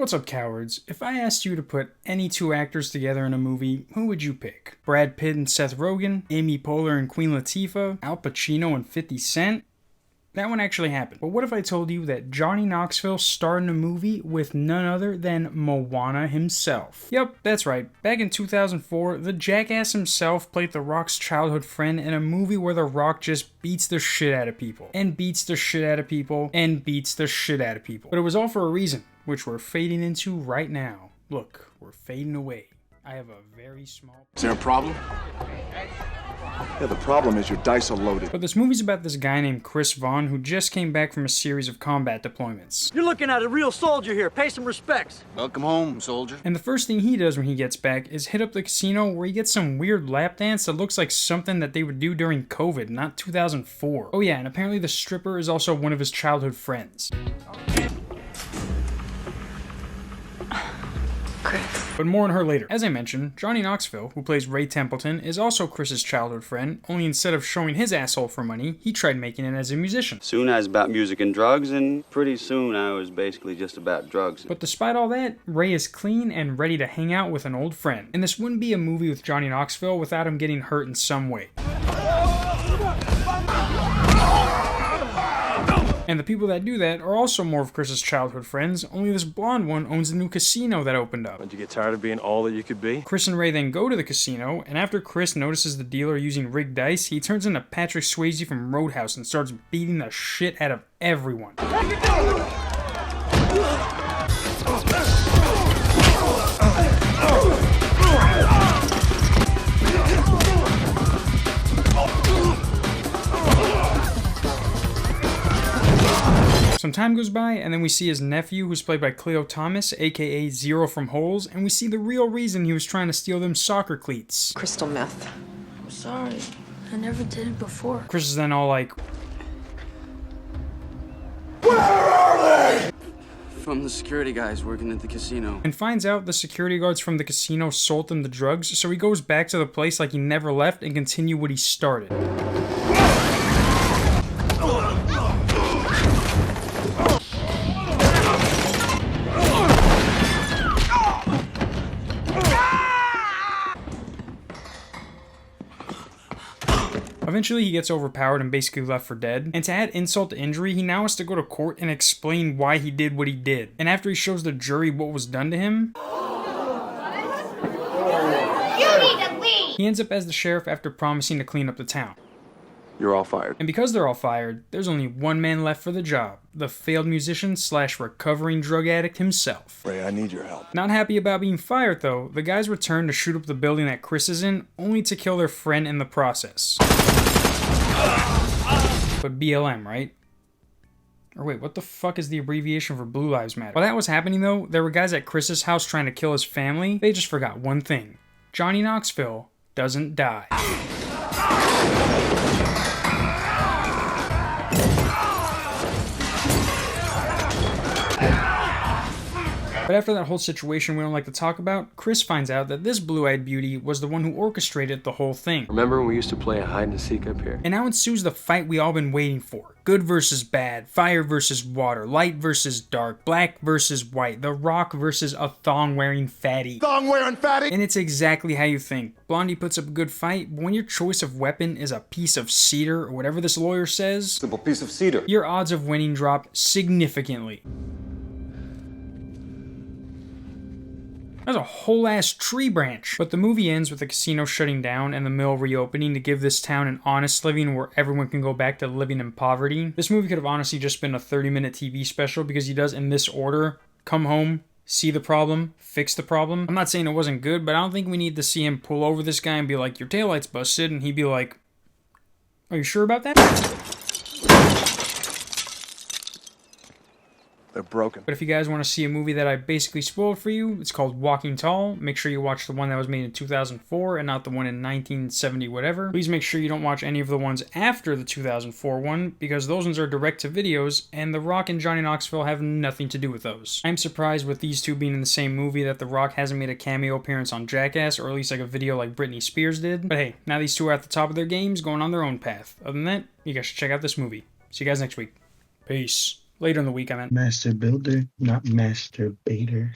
What's up, cowards? If I asked you to put any two actors together in a movie, who would you pick? Brad Pitt and Seth Rogen? Amy Poehler and Queen Latifah? Al Pacino and 50 Cent? That one actually happened. But what if I told you that Johnny Knoxville starred in a movie with none other than Moana himself? Yep, that's right. Back in 2004, the jackass himself played The Rock's childhood friend in a movie where The Rock just beats the shit out of people. And beats the shit out of people. And beats the shit out of people. But it was all for a reason, which we're fading into right now. Look, we're fading away. I have a very small... Is there a problem? Yeah, the problem is your dice are loaded. But this movie's about this guy named Chris Vaughn who just came back from a series of combat deployments. You're looking at a real soldier here. Pay some respects. Welcome home, soldier. And the first thing he does when he gets back is hit up the casino where he gets some weird lap dance that looks like something that they would do during COVID, not 2004. Oh yeah, and apparently the stripper is also one of his childhood friends. But more on her later. As I mentioned, Johnny Knoxville, who plays Ray Templeton, is also Chris's childhood friend, only instead of showing his asshole for money, he tried making it as a musician. Soon I was about music and drugs, and pretty soon I was basically just about drugs. But despite all that, Ray is clean and ready to hang out with an old friend. And this wouldn't be a movie with Johnny Knoxville without him getting hurt in some way. And the people that do that are also more of Chris's childhood friends, only this blonde one owns the new casino that opened up. Did you get tired of being all that you could be? Chris and Ray then go to the casino, and after Chris notices the dealer using rigged dice, he turns into Patrick Swayze from Roadhouse and starts beating the shit out of everyone. Some time goes by, and then we see his nephew, who's played by Cleo Thomas, aka Zero from Holes, and we see the real reason he was trying to steal them soccer cleats. Crystal meth. I'm sorry. I never did it before. Chris is then all like, Where are they? From the security guys working at the casino. and finds out the security guards from the casino sold them the drugs, so he goes back to the place like he never left and continue what he started. Eventually, he gets overpowered and basically left for dead. And to add insult to injury, he now has to go to court and explain why he did what he did. And after he shows the jury what was done to him, he ends up as the sheriff after promising to clean up the town. You're all fired. And because they're all fired, there's only one man left for the job. The failed musician / recovering drug addict himself. Ray, I need your help. Not happy about being fired though, the guys return to shoot up the building that Chris is in, only to kill their friend in the process. But BLM, right? Or wait, what the fuck is the abbreviation for Blue Lives Matter? While that was happening though, there were guys at Chris's house trying to kill his family. They just forgot one thing. Johnny Knoxville doesn't die. But after that whole situation we don't like to talk about, Chris finds out that this blue-eyed beauty was the one who orchestrated the whole thing. Remember when we used to play hide and seek up here? And now ensues the fight we all been waiting for. Good versus bad, fire versus water, light versus dark, black versus white, The Rock versus a thong-wearing fatty. Thong-wearing fatty! And it's exactly how you think. Blondie puts up a good fight, but when your choice of weapon is a piece of cedar, or whatever this lawyer says, Simple piece of cedar. your odds of winning drop significantly. That's a whole ass tree branch. But the movie ends with the casino shutting down and the mill reopening to give this town an honest living where everyone can go back to living in poverty. This movie could have honestly just been a 30-minute TV special because he does in this order: come home, see the problem, fix the problem. I'm not saying it wasn't good, but I don't think we need to see him pull over this guy and be like, your taillight's busted, and he'd be like, are you sure about that? They're broken. But if you guys want to see a movie that I basically spoiled for you, it's called Walking Tall. Make sure you watch the one that was made in 2004 and not the one in 1970 whatever. Please make sure you don't watch any of the ones after the 2004 one, because those ones are direct to videos, and The Rock and Johnny Knoxville have nothing to do with those. I'm surprised with these two being in the same movie that The Rock hasn't made a cameo appearance on Jackass, or at least like a video like Britney Spears did. But hey, now these two are at the top of their games, going on their own path. Other than that, you guys should check out this movie. See you guys next week. Peace. Later in the week, I meant. Master builder, not master baiter.